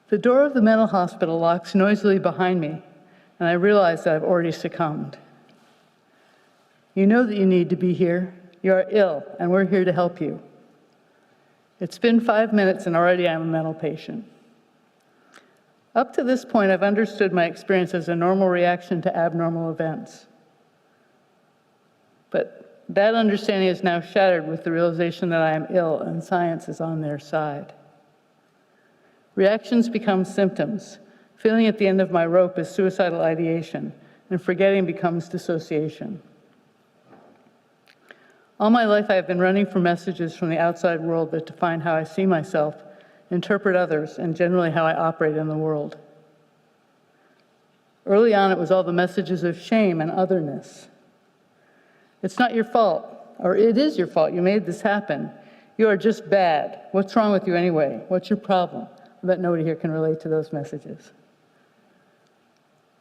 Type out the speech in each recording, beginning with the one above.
The door of the mental hospital locks noisily behind me, and I realize that I've already succumbed. You know that you need to be here. You are ill, and we're here to help you. It's been 5 minutes, and already I'm a mental patient. Up to this point, I've understood my experience as a normal reaction to abnormal events. But that understanding is now shattered with the realization that I am ill, and science is on their side. Reactions become symptoms. Feeling at the end of my rope is suicidal ideation, and forgetting becomes dissociation. All my life I have been running for messages from the outside world that define how I see myself, interpret others, and generally how I operate in the world. Early on, it was all the messages of shame and otherness. It's not your fault, or it is your fault. You made this happen. You are just bad. What's wrong with you anyway? What's your problem? I bet nobody here can relate to those messages.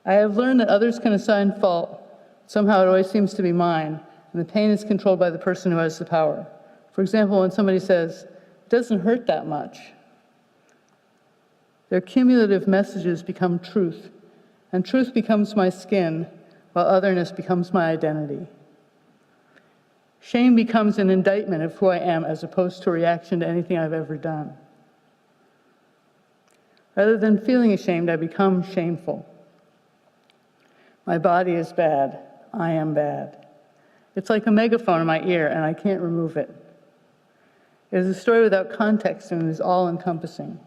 I have learned that others can assign fault. Somehow it always seems to be mine, and the pain is controlled by the person who has the power. For example, when somebody says, "It doesn't hurt that much," their cumulative messages become truth, and truth becomes my skin, while otherness becomes my identity. Shame becomes an indictment of who I am as opposed to a reaction to anything I've ever done. Rather than feeling ashamed, I become shameful. My body is bad. I am bad. It's like a megaphone in my ear, and I can't remove it. It is a story without context and is all-encompassing.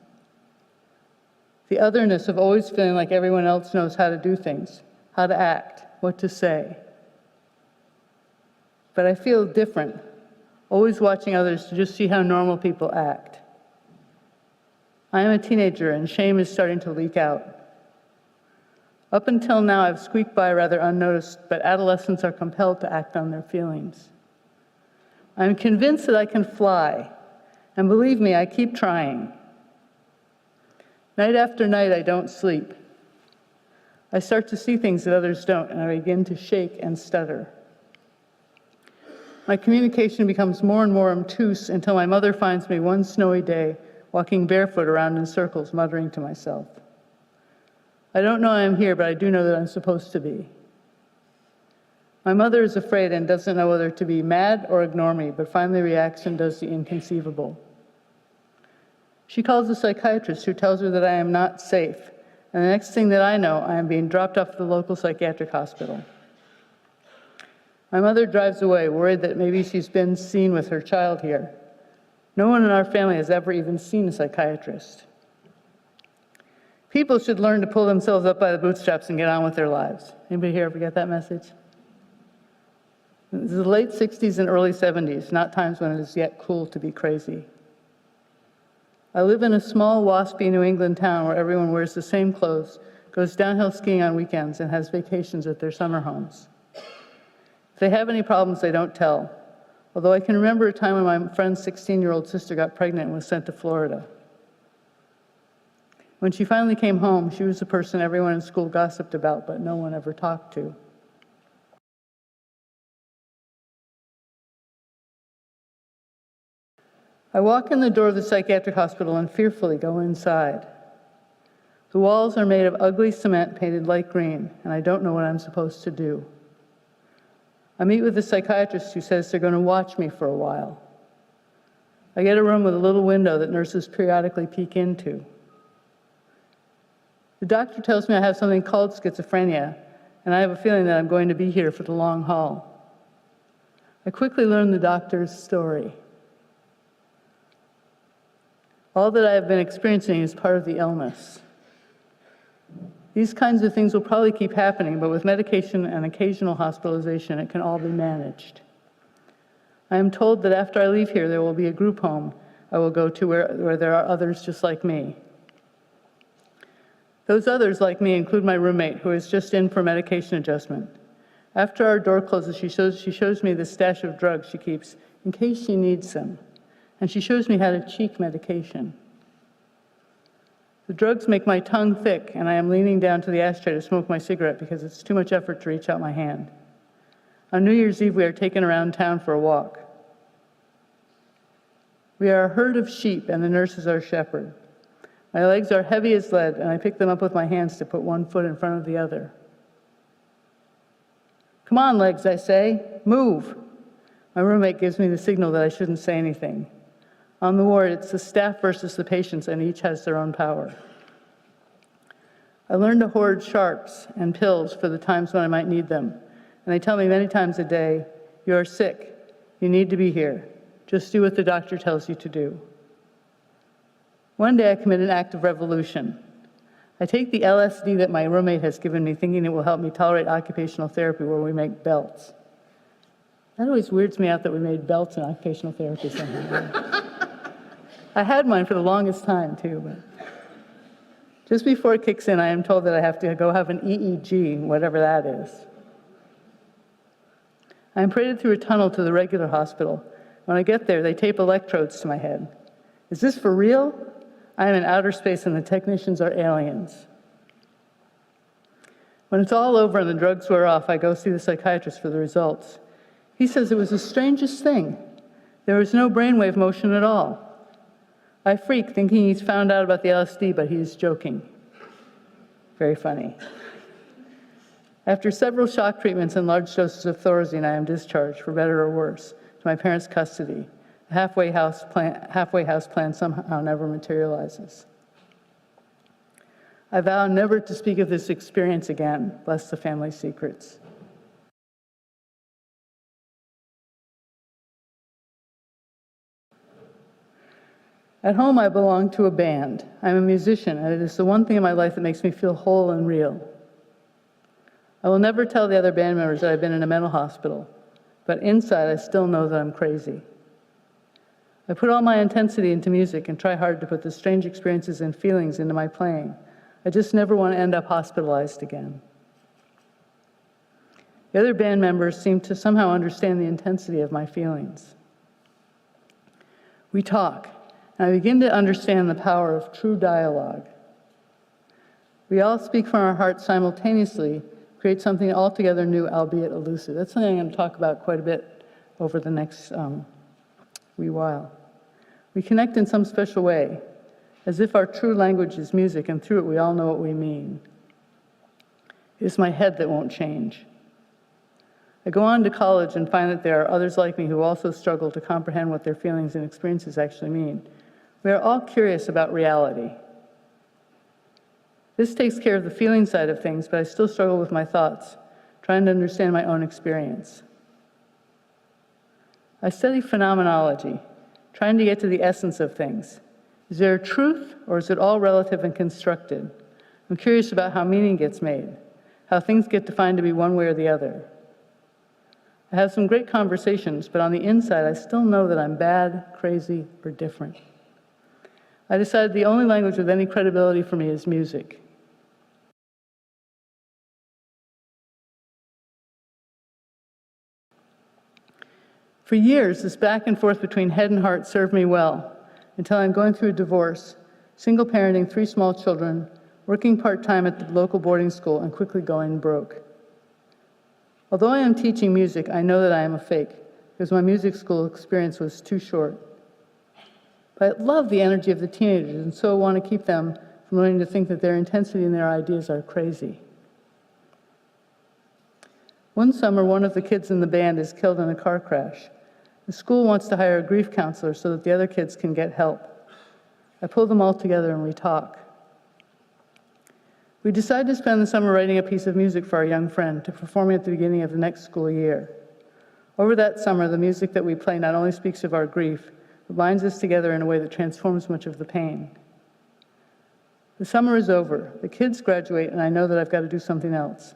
The otherness of always feeling like everyone else knows how to do things, how to act, what to say. But I feel different, always watching others to just see how normal people act. I am a teenager, and shame is starting to leak out. Up until now, I've squeaked by rather unnoticed, but adolescents are compelled to act on their feelings. I'm convinced that I can fly, and believe me, I keep trying. Night after night, I don't sleep. I start to see things that others don't, and I begin to shake and stutter. My communication becomes more and more obtuse until my mother finds me one snowy day walking barefoot around in circles, muttering to myself. I don't know I am here, but I do know that I'm supposed to be. My mother is afraid and doesn't know whether to be mad or ignore me, but finally reacts and does the inconceivable. She calls a psychiatrist who tells her that I am not safe, and the next thing that I know, I am being dropped off at the local psychiatric hospital. My mother drives away, worried that maybe she's been seen with her child here. No one in our family has ever even seen a psychiatrist. People should learn to pull themselves up by the bootstraps and get on with their lives. Anybody here ever get that message? This is the late 60s and early 70s, not times when it is yet cool to be crazy. I live in a small, waspy New England town where everyone wears the same clothes, goes downhill skiing on weekends, and has vacations at their summer homes. If they have any problems, they don't tell, although I can remember a time when my friend's 16-year-old sister got pregnant and was sent to Florida. When she finally came home, she was the person everyone in school gossiped about, but no one ever talked to. I walk in the door of the psychiatric hospital and fearfully go inside. The walls are made of ugly cement painted light green, and I don't know what I'm supposed to do. I meet with a psychiatrist who says they're going to watch me for a while. I get a room with a little window that nurses periodically peek into. The doctor tells me I have something called schizophrenia, and I have a feeling that I'm going to be here for the long haul. I quickly learn the doctor's story. All that I have been experiencing is part of the illness. These kinds of things will probably keep happening, but with medication and occasional hospitalization, it can all be managed. I am told that after I leave here, there will be a group home I will go to where there are others just like me. Those others, like me, include my roommate, who is just in for medication adjustment. After our door closes, she shows me the stash of drugs she keeps in case she needs them, and she shows me how to cheek medication. The drugs make my tongue thick, and I am leaning down to the ashtray to smoke my cigarette because it's too much effort to reach out my hand. On New Year's Eve, we are taken around town for a walk. We are a herd of sheep, and the nurse is our shepherd. My legs are heavy as lead, and I pick them up with my hands to put one foot in front of the other. Come on, legs, I say. Move. My roommate gives me the signal that I shouldn't say anything. On the ward, it's the staff versus the patients, and each has their own power. I learned to hoard sharps and pills for the times when I might need them, and they tell me many times a day, "You are sick. You need to be here. Just do what the doctor tells you to do." One day I commit an act of revolution. I take the LSD that my roommate has given me, thinking it will help me tolerate occupational therapy where we make belts. That always weirds me out that we made belts in occupational therapy somehow. I had mine for the longest time too, but just before it kicks in, I am told that I have to go have an EEG, whatever that is. I am paraded through a tunnel to the regular hospital. When I get there, they tape electrodes to my head. Is this for real? I am in outer space and the technicians are aliens. When it's all over and the drugs wear off, I go see the psychiatrist for the results. He says it was the strangest thing. There was no brainwave motion at all. I freak, thinking he's found out about the LSD, but he's joking. Very funny. After several shock treatments and large doses of Thorazine, I am discharged, for better or worse, to my parents' custody. The halfway house plan somehow never materializes. I vow never to speak of this experience again, bless the family secrets. At home, I belong to a band. I'm a musician, and it is the one thing in my life that makes me feel whole and real. I will never tell the other band members that I've been in a mental hospital, but inside I still know that I'm crazy. I put all my intensity into music and try hard to put the strange experiences and feelings into my playing. I just never want to end up hospitalized again. The other band members seem to somehow understand the intensity of my feelings. We talk, and I begin to understand the power of true dialogue. We all speak from our hearts simultaneously, create something altogether new, albeit elusive. That's something I'm going to talk about quite a bit over the next wee while. We connect in some special way, as if our true language is music, and through it we all know what we mean. It is my head that won't change. I go on to college and find that there are others like me who also struggle to comprehend what their feelings and experiences actually mean. We are all curious about reality. This takes care of the feeling side of things, but I still struggle with my thoughts, trying to understand my own experience. I study phenomenology, trying to get to the essence of things. Is there a truth, or is it all relative and constructed? I'm curious about how meaning gets made, how things get defined to be one way or the other. I have some great conversations, but on the inside, I still know that I'm bad, crazy, or different. I decided the only language with any credibility for me is music. For years, this back and forth between head and heart served me well, until I'm going through a divorce, single parenting 3 small children, working part-time at the local boarding school, and quickly going broke. Although I am teaching music, I know that I am a fake, because my music school experience was too short. But I love the energy of the teenagers, and so want to keep them from learning to think that their intensity and their ideas are crazy. One summer, one of the kids in the band is killed in a car crash. The school wants to hire a grief counselor so that the other kids can get help. I pull them all together and we talk. We decide to spend the summer writing a piece of music for our young friend to perform at the beginning of the next school year. Over that summer, the music that we play not only speaks of our grief, but binds us together in a way that transforms much of the pain. The summer is over. The kids graduate, and I know that I've got to do something else.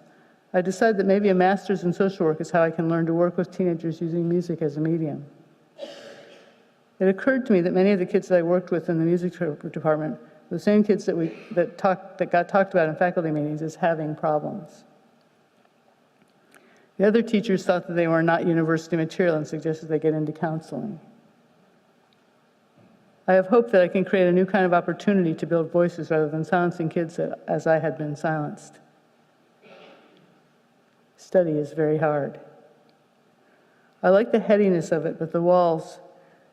I decided that maybe a master's in social work is how I can learn to work with teenagers using music as a medium. It occurred to me that many of the kids that I worked with in the music department were the same kids that got talked about in faculty meetings as having problems. The other teachers thought that they were not university material and suggested they get into counseling. I have hope that I can create a new kind of opportunity to build voices rather than silencing kids as I had been silenced. Study is very hard. I like the headiness of it, but the walls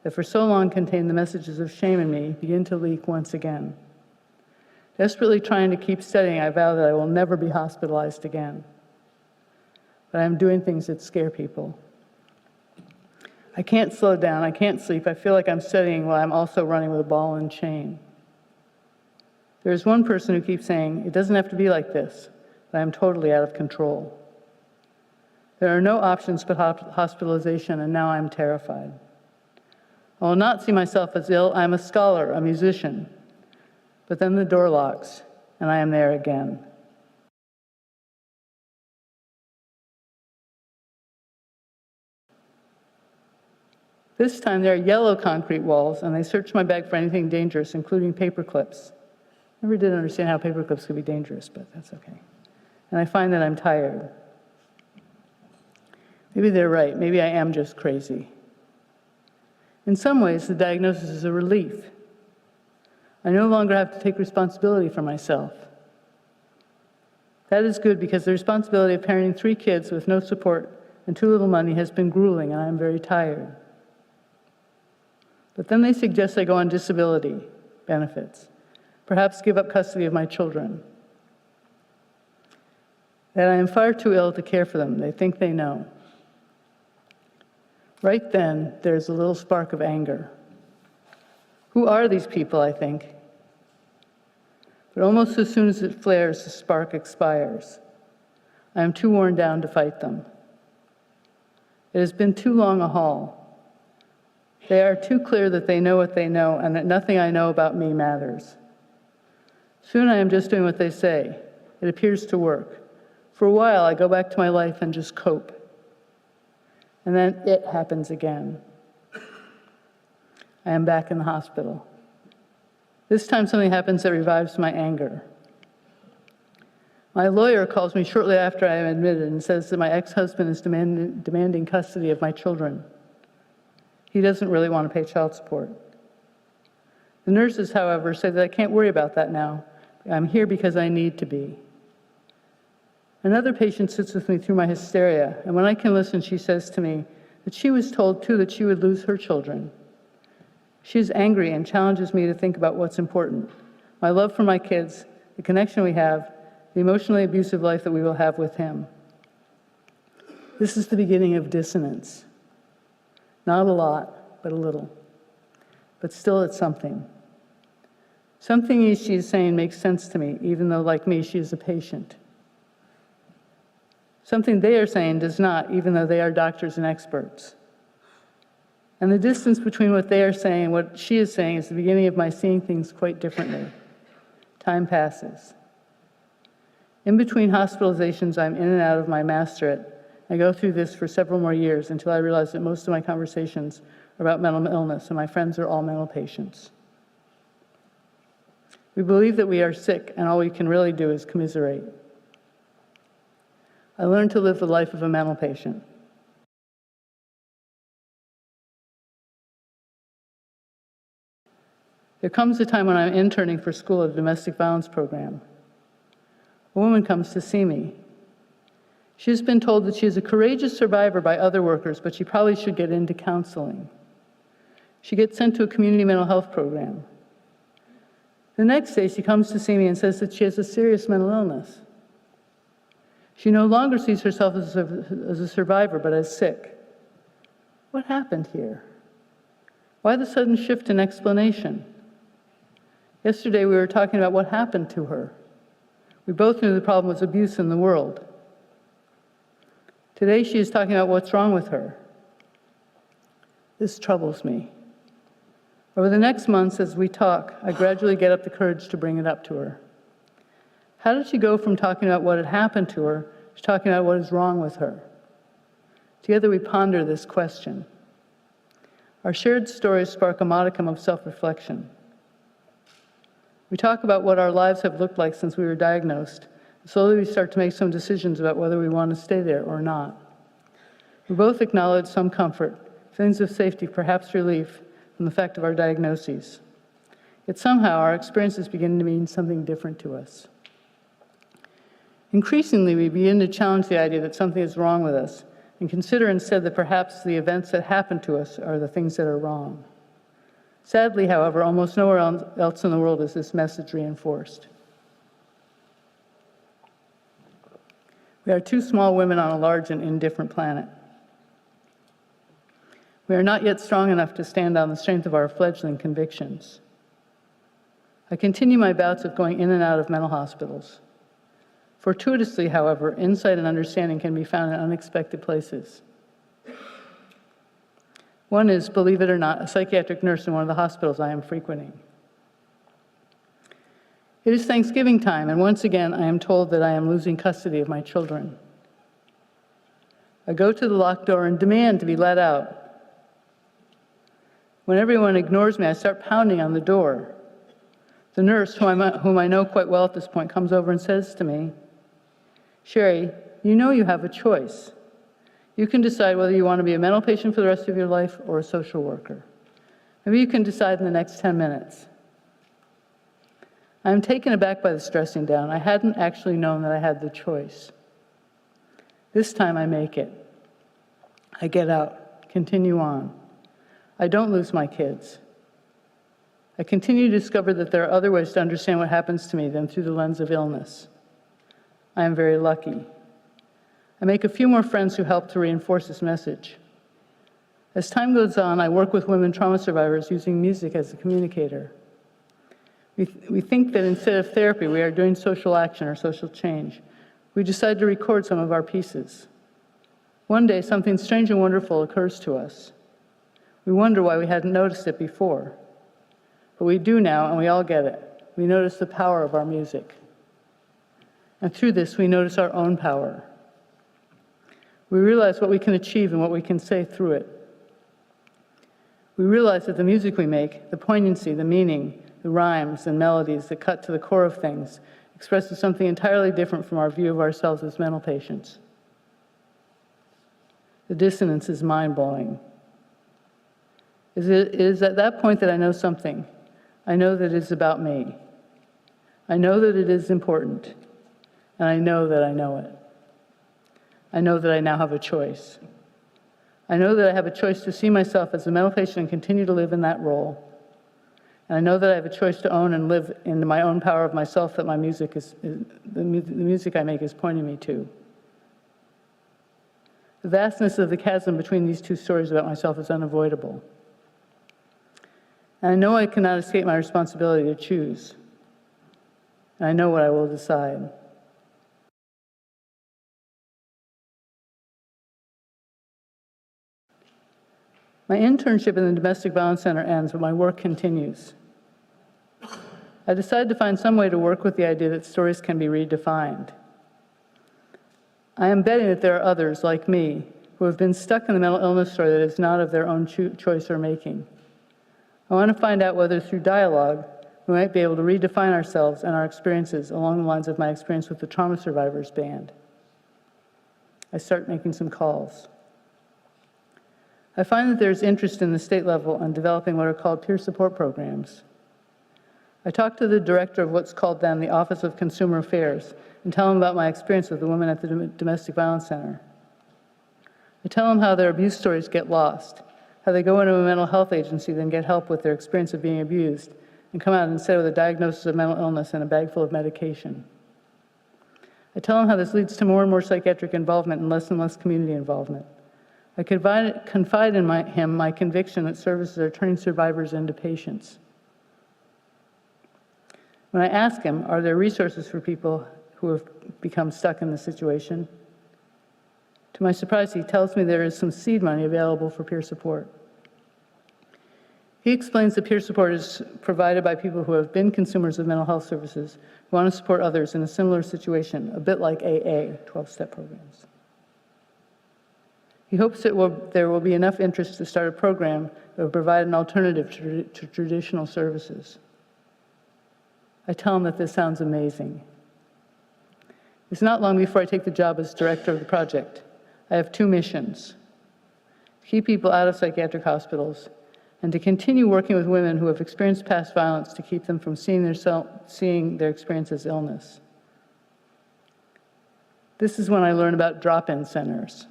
that for so long contained the messages of shame in me begin to leak once again. Desperately trying to keep studying, I vow that I will never be hospitalized again. But I am doing things that scare people. I can't slow down, I can't sleep. I feel like I'm studying while I'm also running with a ball and chain. There's one person who keeps saying, it doesn't have to be like this, but I am totally out of control. There are no options but hospitalization, and now I am terrified. I will not see myself as ill. I am a scholar, a musician. But then the door locks, and I am there again. This time there are yellow concrete walls, and they search my bag for anything dangerous, including paper clips. Never did understand how paper clips could be dangerous, but that's okay. And I find that I'm tired. Maybe they're right. Maybe I am just crazy. In some ways, the diagnosis is a relief. I no longer have to take responsibility for myself. That is good because the responsibility of parenting 3 kids with no support and too little money has been grueling, and I am very tired. But then they suggest I go on disability benefits, perhaps give up custody of my children, that I am far too ill to care for them. They think they know. Right then, there's a little spark of anger. Who are these people, I think? But almost as soon as it flares, the spark expires. I am too worn down to fight them. It has been too long a haul. They are too clear that they know what they know and that nothing I know about me matters. Soon I am just doing what they say. It appears to work. For a while, I go back to my life and just cope. And then it happens again. I am back in the hospital. This time something happens that revives my anger. My lawyer calls me shortly after I am admitted and says that my ex-husband is demanding custody of my children. He doesn't really want to pay child support. The nurses, however, say that I can't worry about that now. I'm here because I need to be. Another patient sits with me through my hysteria, and when I can listen, she says to me that she was told, too, that she would lose her children. She is angry and challenges me to think about what's important. My love for my kids, the connection we have, the emotionally abusive life that we will have with him. This is the beginning of dissonance. Not a lot, but a little. But still it's something. Something she is saying makes sense to me, even though, like me, she is a patient. Something they are saying does not, even though they are doctors and experts. And the distance between what they are saying and what she is saying is the beginning of my seeing things quite differently. Time passes. In between hospitalizations, I'm in and out of my masterate. I go through this for several more years until I realize that most of my conversations are about mental illness, and my friends are all mental patients. We believe that we are sick, and all we can really do is commiserate. I learned to live the life of a mental patient. There comes a time when I'm interning for school at a domestic violence program. A woman comes to see me. She has been told that she is a courageous survivor by other workers, but she probably should get into counseling. She gets sent to a community mental health program. The next day, she comes to see me and says that she has a serious mental illness. She no longer sees herself as a survivor, but as sick. What happened here? Why the sudden shift in explanation? Yesterday, we were talking about what happened to her. We both knew the problem was abuse in the world. Today, she is talking about what's wrong with her. This troubles me. Over the next months, as we talk, I gradually get up the courage to bring it up to her. How did she go from talking about what had happened to her to talking about what is wrong with her? Together we ponder this question. Our shared stories spark a modicum of self-reflection. We talk about what our lives have looked like since we were diagnosed. Slowly we start to make some decisions about whether we want to stay there or not. We both acknowledge some comfort, feelings of safety, perhaps relief, from the fact of our diagnoses. Yet somehow our experiences begin to mean something different to us. Increasingly, we begin to challenge the idea that something is wrong with us and consider instead that perhaps the events that happen to us are the things that are wrong. Sadly, however, almost nowhere else in the world is this message reinforced. We are two small women on a large and indifferent planet. We are not yet strong enough to stand on the strength of our fledgling convictions. I continue my bouts of going in and out of mental hospitals. Fortuitously, however, insight and understanding can be found in unexpected places. One is, believe it or not, a psychiatric nurse in one of the hospitals I am frequenting. It is Thanksgiving time, and once again I am told that I am losing custody of my children. I go to the locked door and demand to be let out. When everyone ignores me, I start pounding on the door. The nurse, whom I know quite well at this point, comes over and says to me, "Shery, you know you have a choice. You can decide whether you want to be a mental patient for the rest of your life or a social worker. Maybe you can decide in the next 10 minutes. I am taken aback by this dressing down. I hadn't actually known that I had the choice. This time I make it. I get out, continue on. I don't lose my kids. I continue to discover that there are other ways to understand what happens to me than through the lens of illness. I am very lucky. I make a few more friends who help to reinforce this message. As time goes on, I work with women trauma survivors using music as a communicator. We think that instead of therapy, we are doing social action or social change. We decide to record some of our pieces. One day, something strange and wonderful occurs to us. We wonder why we hadn't noticed it before. But we do now, and we all get it. We notice the power of our music. And through this, we notice our own power. We realize what we can achieve and what we can say through it. We realize that the music we make, the poignancy, the meaning, the rhymes and melodies that cut to the core of things, expresses something entirely different from our view of ourselves as mental patients. The dissonance is mind-blowing. It is at that point that I know something. I know that it is about me. I know that it is important, and I know that I know it. I know that I now have a choice. I know that I have a choice to see myself as a mental patient and continue to live in that role. And I know that I have a choice to own and live in my own power of myself that my music the music I make is pointing me to. The vastness of the chasm between these two stories about myself is unavoidable. And I know I cannot escape my responsibility to choose. And I know what I will decide. My internship in the Domestic Violence Center ends, but my work continues. I decided to find some way to work with the idea that stories can be redefined. I am betting that there are others, like me, who have been stuck in the mental illness story that is not of their own choice or making. I want to find out whether through dialogue, we might be able to redefine ourselves and our experiences along the lines of my experience with the Trauma Survivors Band. I start making some calls. I find that there's interest in the state level on developing what are called peer support programs. I talk to the director of what's called then the Office of Consumer Affairs and tell him about my experience with the women at the Domestic Violence Center. I tell him how their abuse stories get lost, how they go into a mental health agency, then get help with their experience of being abused, and come out instead with a diagnosis of mental illness and a bag full of medication. I tell him how this leads to more and more psychiatric involvement and less community involvement. I confide in him my conviction that services are turning survivors into patients. When I ask him, are there resources for people who have become stuck in this situation? To my surprise, he tells me there is some seed money available for peer support. He explains that peer support is provided by people who have been consumers of mental health services who want to support others in a similar situation, a bit like AA, 12-step programs. He hopes that there will be enough interest to start a program that will provide an alternative to traditional services. I tell him that this sounds amazing. It's not long before I take the job as director of the project. I have two missions: to keep people out of psychiatric hospitals and to continue working with women who have experienced past violence to keep them from seeing their experience as illness. This is when I learn about drop-in centers.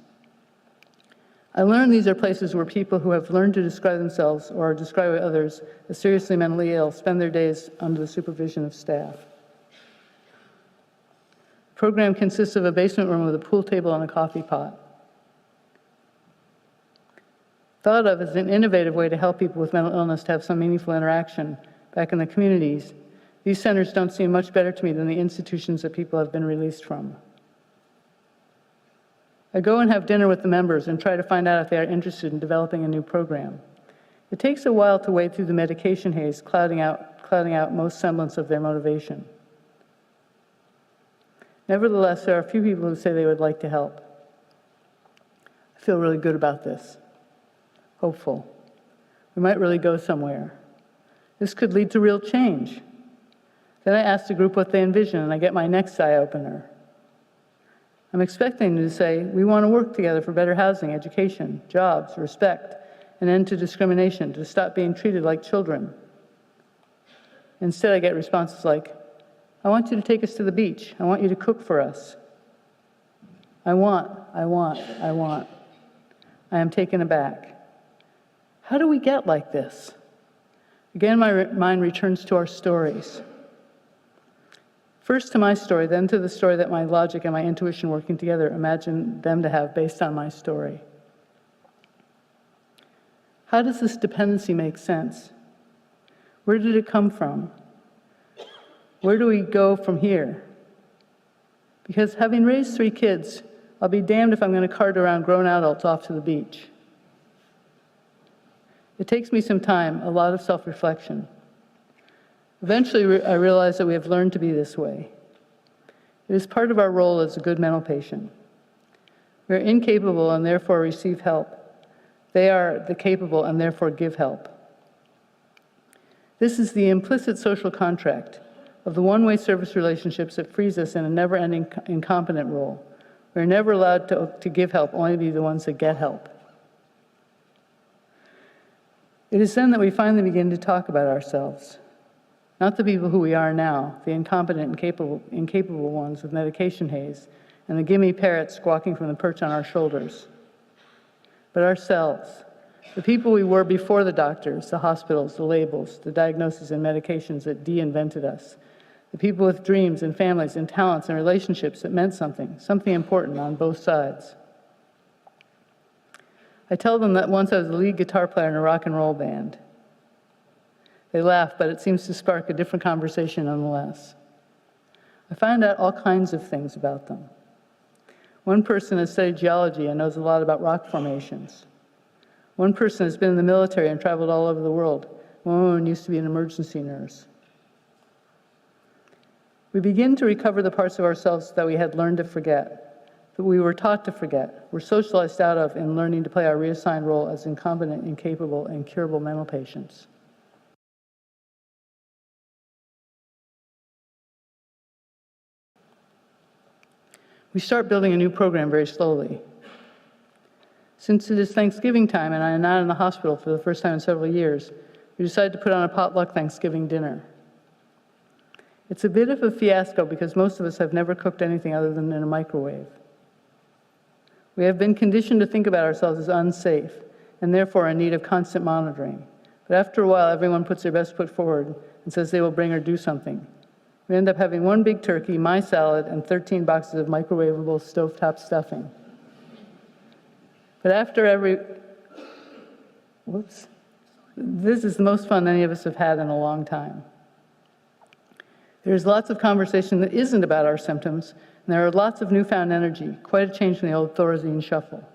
I learned these are places where people who have learned to describe themselves or are described by others as seriously mentally ill spend their days under the supervision of staff. The program consists of a basement room with a pool table and a coffee pot. Thought of as an innovative way to help people with mental illness to have some meaningful interaction back in the communities, these centers don't seem much better to me than the institutions that people have been released from. I go and have dinner with the members and try to find out if they are interested in developing a new program. It takes a while to wade through the medication haze, clouding out most semblance of their motivation. Nevertheless, there are a few people who say they would like to help. I feel really good about this. Hopeful. We might really go somewhere. This could lead to real change. Then I ask the group what they envision, and I get my next eye-opener. I'm expecting them to say, we want to work together for better housing, education, jobs, respect, an end to discrimination, to stop being treated like children. Instead, I get responses like, I want you to take us to the beach. I want you to cook for us. I want. I am taken aback. How do we get like this? Again, my mind returns to our stories. First to my story, then to the story that my logic and my intuition working together imagine them to have based on my story. How does this dependency make sense? Where did it come from? Where do we go from here? Because having raised 3 kids, I'll be damned if I'm going to cart around grown adults off to the beach. It takes me some time, a lot of self-reflection. Eventually, I realize that we have learned to be this way. It is part of our role as a good mental patient. We are incapable and therefore receive help. They are the capable and therefore give help. This is the implicit social contract of the one-way service relationships that frees us in a never-ending incompetent role. We are never allowed to give help, only to be the ones that get help. It is then that we finally begin to talk about ourselves. Not the people who we are now, the incompetent and incapable ones with medication haze, and the gimme parrots squawking from the perch on our shoulders. But ourselves, the people we were before the doctors, the hospitals, the labels, the diagnoses and medications that de-invented us. The people with dreams and families and talents and relationships that meant something important on both sides. I tell them that once I was the lead guitar player in a rock and roll band. They laugh, but it seems to spark a different conversation nonetheless. I find out all kinds of things about them. One person has studied geology and knows a lot about rock formations. One person has been in the military and traveled all over the world. One woman used to be an emergency nurse. We begin to recover the parts of ourselves that we had learned to forget, that we were taught to forget, were socialized out of in learning to play our reassigned role as incompetent, incapable, and incurable mental patients. We start building a new program very slowly. Since it is Thanksgiving time and I am not in the hospital for the first time in several years, we decided to put on a potluck Thanksgiving dinner. It's a bit of a fiasco because most of us have never cooked anything other than in a microwave. We have been conditioned to think about ourselves as unsafe and therefore in need of constant monitoring. But after a while, everyone puts their best foot forward and says they will bring or do something. We end up having one big turkey, my salad, and 13 boxes of microwavable stovetop stuffing. But after this is the most fun any of us have had in a long time. There's lots of conversation that isn't about our symptoms, and there are lots of newfound energy, quite a change from the old Thorazine shuffle.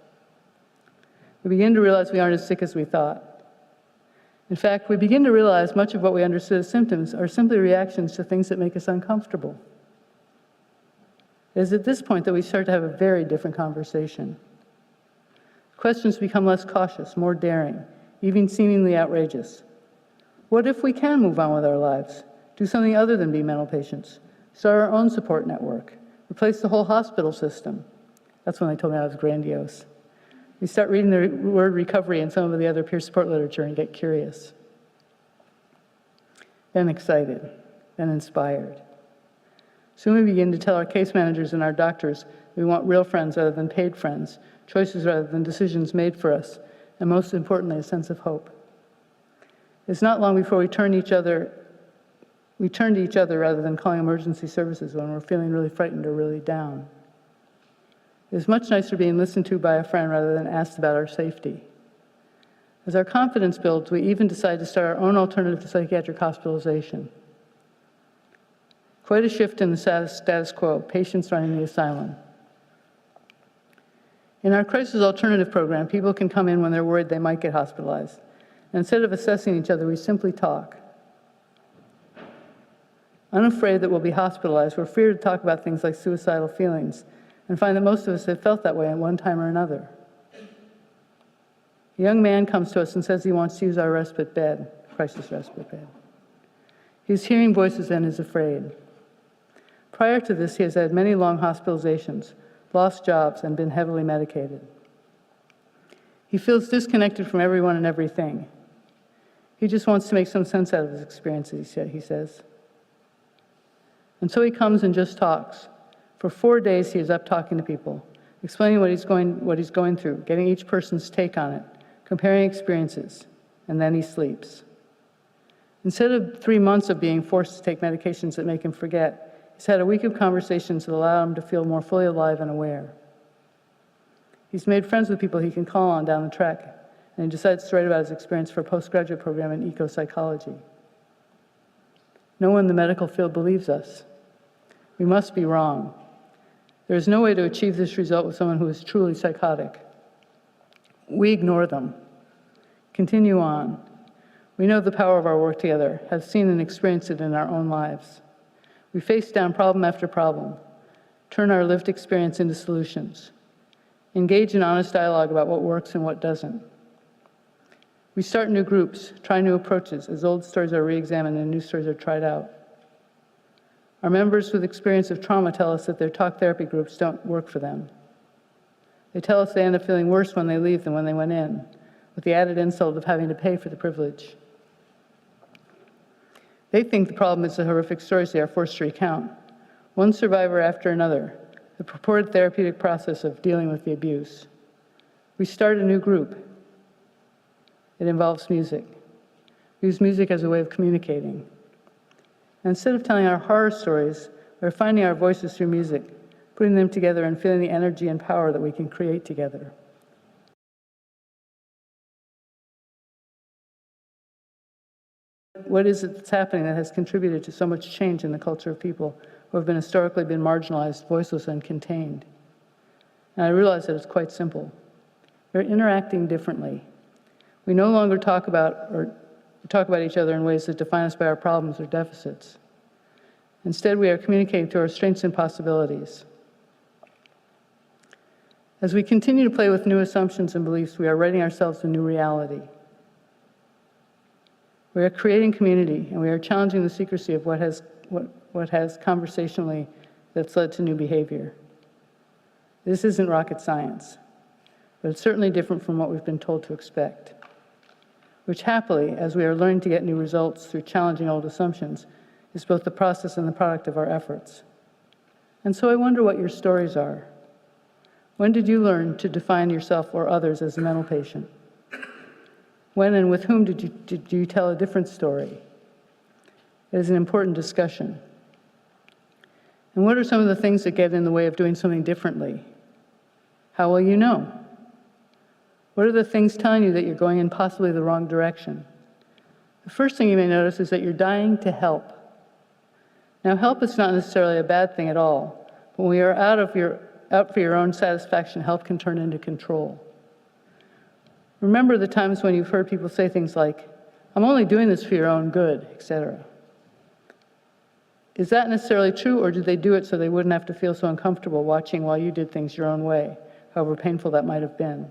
We begin to realize we aren't as sick as we thought. In fact, we begin to realize much of what we understood as symptoms are simply reactions to things that make us uncomfortable. It is at this point that we start to have a very different conversation. Questions become less cautious, more daring, even seemingly outrageous. What if we can move on with our lives? Do something other than be mental patients? Start our own support network? Replace the whole hospital system? That's when they told me I was grandiose. We start reading the word recovery and some of the other peer support literature and get curious. Then excited, then inspired. Soon we begin to tell our case managers and our doctors we want real friends rather than paid friends, choices rather than decisions made for us, and most importantly, a sense of hope. It's not long before we turn each other We turn to each other rather than calling emergency services when we're feeling really frightened or really down. It's much nicer being listened to by a friend rather than asked about our safety. As our confidence builds, we even decide to start our own alternative to psychiatric hospitalization. Quite a shift in the status quo, patients running the asylum. In our crisis alternative program, people can come in when they're worried they might get hospitalized. And instead of assessing each other, we simply talk. Unafraid that we'll be hospitalized, we're free to talk about things like suicidal feelings and find that most of us have felt that way at one time or another. A young man comes to us and says he wants to use our respite bed, crisis respite bed. He's hearing voices and is afraid. Prior to this, he has had many long hospitalizations, lost jobs, and been heavily medicated. He feels disconnected from everyone and everything. He just wants to make some sense out of his experiences, he says. And so he comes and just talks. For 4 days, he is up talking to people, explaining what he's going through, getting each person's take on it, comparing experiences, and then he sleeps. Instead of 3 months of being forced to take medications that make him forget, he's had a week of conversations that allow him to feel more fully alive and aware. He's made friends with people he can call on down the track, and he decides to write about his experience for a postgraduate program in eco-psychology. No one in the medical field believes us. We must be wrong. There is no way to achieve this result with someone who is truly psychotic. We ignore them. Continue on. We know the power of our work together, have seen and experienced it in our own lives. We face down problem after problem, turn our lived experience into solutions, engage in honest dialogue about what works and what doesn't. We start new groups, try new approaches as old stories are re-examined and new stories are tried out. Our members with experience of trauma tell us that their talk therapy groups don't work for them. They tell us they end up feeling worse when they leave than when they went in, with the added insult of having to pay for the privilege. They think the problem is the horrific stories they are forced to recount, one survivor after another, the purported therapeutic process of dealing with the abuse. We start a new group. It involves music. We use music as a way of communicating. And instead of telling our horror stories, we're finding our voices through music, putting them together and feeling the energy and power that we can create together. What is it that's happening that has contributed to so much change in the culture of people who have historically been marginalized, voiceless, and contained? And I realize that it's quite simple. We're interacting differently. We no longer talk about each other in ways that define us by our problems or deficits. Instead, we are communicating through our strengths and possibilities. As we continue to play with new assumptions and beliefs, we are writing ourselves a new reality. We are creating community, and we are challenging the secrecy of what has conversationally that's led to new behavior. This isn't rocket science, but it's certainly different from what we've been told to expect, which happily, as we are learning to get new results through challenging old assumptions, is both the process and the product of our efforts. And so I wonder what your stories are. When did you learn to define yourself or others as a mental patient? When and with whom did you tell a different story? It is an important discussion. And what are some of the things that get in the way of doing something differently? How will you know? What are the things telling you that you're going in possibly the wrong direction? The first thing you may notice is that you're dying to help. Now, help is not necessarily a bad thing at all. But when we are out for your own satisfaction, help can turn into control. Remember the times when you've heard people say things like, "I'm only doing this for your own good," etc. Is that necessarily true, or did they do it so they wouldn't have to feel so uncomfortable watching while you did things your own way, however painful that might have been?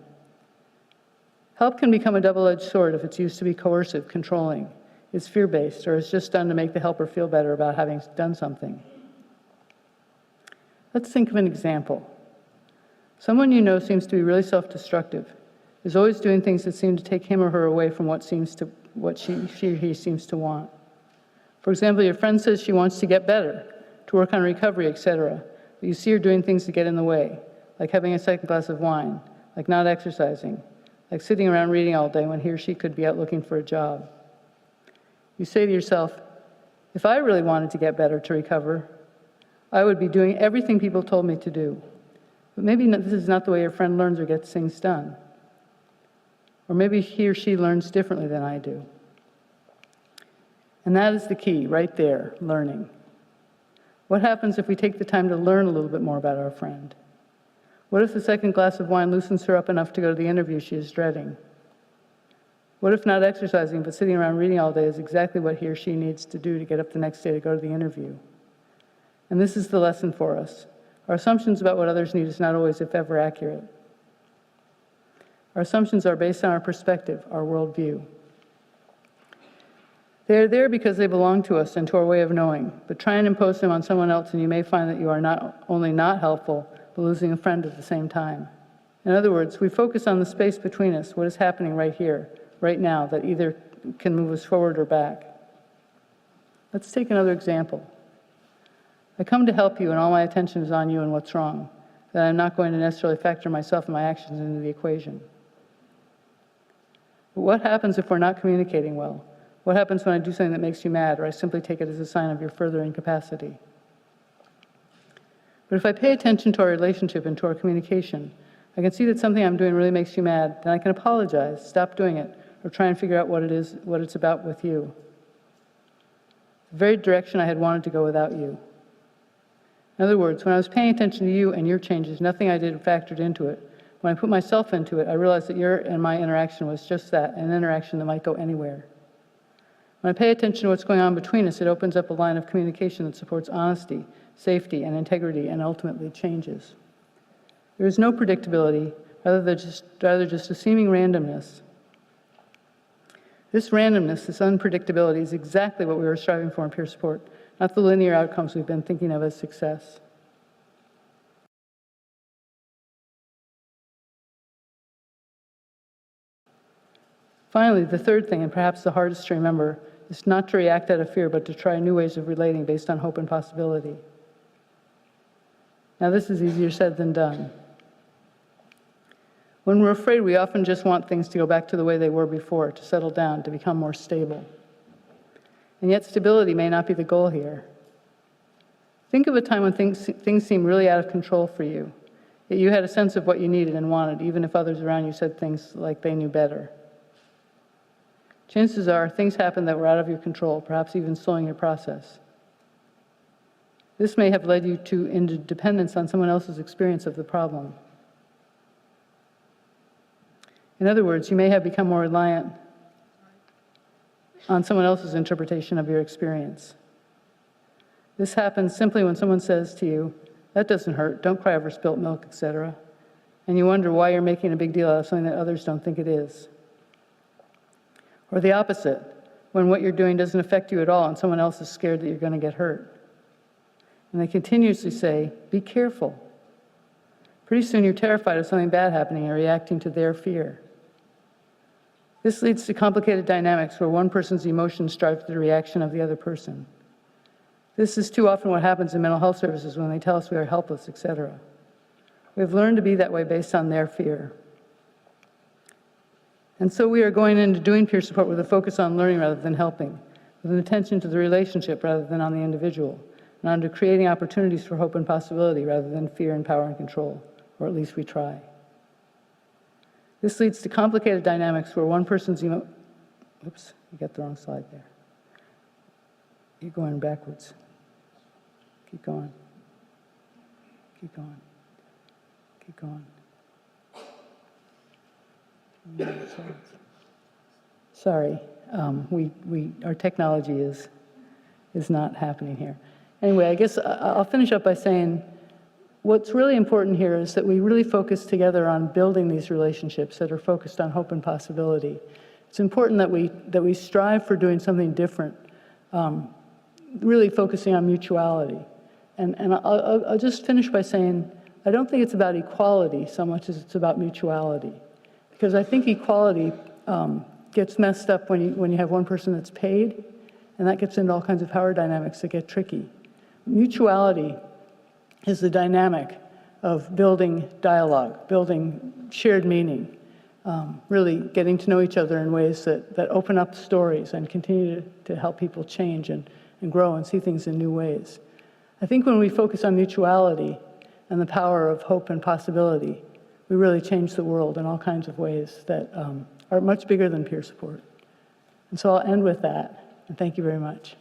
Help can become a double-edged sword if it's used to be coercive, controlling, is fear-based, or is just done to make the helper feel better about having done something. Let's think of an example. Someone you know seems to be really self-destructive, is always doing things that seem to take him or her away from what she or he seems to want. For example, your friend says she wants to get better, to work on recovery, etc., but you see her doing things that get in the way, like having a second glass of wine, like not exercising, like sitting around reading all day when he or she could be out looking for a job. You say to yourself, If I really wanted to get better, to recover, I would be doing everything people told me to do. But maybe this is not the way your friend learns or gets things done. Or maybe he or she learns differently than I do. And that is the key, right there, learning. What happens if we take the time to learn a little bit more about our friend? What if the second glass of wine loosens her up enough to go to the interview she is dreading? What if not exercising but sitting around reading all day is exactly what he or she needs to do to get up the next day to go to the interview? And this is the lesson for us. Our assumptions about what others need is not always, if ever, accurate. Our assumptions are based on our perspective, our worldview. They are there because they belong to us and to our way of knowing, but try and impose them on someone else and you may find that you are not only not helpful, but losing a friend at the same time. In other words, we focus on the space between us, what is happening right here, right now, that either can move us forward or back. Let's take another example. I come to help you and all my attention is on you and what's wrong, that I'm not going to necessarily factor myself and my actions into the equation. But what happens if we're not communicating well? What happens when I do something that makes you mad, or I simply take it as a sign of your further incapacity? But if I pay attention to our relationship and to our communication, I can see that something I'm doing really makes you mad, then I can apologize, stop doing it, or try and figure out what it's about with you. The very direction I had wanted to go without you. In other words, when I was paying attention to you and your changes, nothing I did factored into it. When I put myself into it, I realized that your and my interaction was just that, an interaction that might go anywhere. When I pay attention to what's going on between us, it opens up a line of communication that supports honesty, safety, and integrity, and ultimately changes. There is no predictability, rather just a seeming randomness. This randomness, this unpredictability, is exactly what we were striving for in peer support, not the linear outcomes we've been thinking of as success. Finally, the third thing, and perhaps the hardest to remember, is not to react out of fear, but to try new ways of relating based on hope and possibility. Now, this is easier said than done. When we're afraid, we often just want things to go back to the way they were before, to settle down, to become more stable. And yet stability may not be the goal here. Think of a time when things seemed really out of control for you, yet you had a sense of what you needed and wanted, even if others around you said things like they knew better. Chances are things happened that were out of your control, perhaps even slowing your process. This may have led you into dependence on someone else's experience of the problem. In other words, you may have become more reliant on someone else's interpretation of your experience. This happens simply when someone says to you, "That doesn't hurt, don't cry over spilt milk," etc. And you wonder why you're making a big deal out of something that others don't think it is. Or the opposite, when what you're doing doesn't affect you at all and someone else is scared that you're going to get hurt. And they continuously say, "Be careful." Pretty soon you're terrified of something bad happening and reacting to their fear. This leads to complicated dynamics where one person's emotions drive the reaction of the other person. This is too often what happens in mental health services when they tell us we are helpless, etc. We've learned to be that way based on their fear. And so we are going into doing peer support with a focus on learning rather than helping, with an attention to the relationship rather than on the individual, and on to creating opportunities for hope and possibility rather than fear and power and control, or at least we try. This leads to complicated dynamics where one person's oops, you got the wrong slide there. You're going backwards. Keep going. Keep going. Keep going. Sorry, our technology is not happening here. Anyway, I guess I'll finish up by saying what's really important here is that we really focus together on building these relationships that are focused on hope and possibility. It's important that we strive for doing something different, really focusing on mutuality. And I'll just finish by saying I don't think it's about equality so much as it's about mutuality. Because I think equality gets messed up when you have one person that's paid, and that gets into all kinds of power dynamics that get tricky. Mutuality is the dynamic of building dialogue, building shared meaning, really getting to know each other in ways that open up stories and continue to help people change and and grow and see things in new ways. I think when we focus on mutuality and the power of hope and possibility, we really change the world in all kinds of ways that are much bigger than peer support. And so I'll end with that, and thank you very much.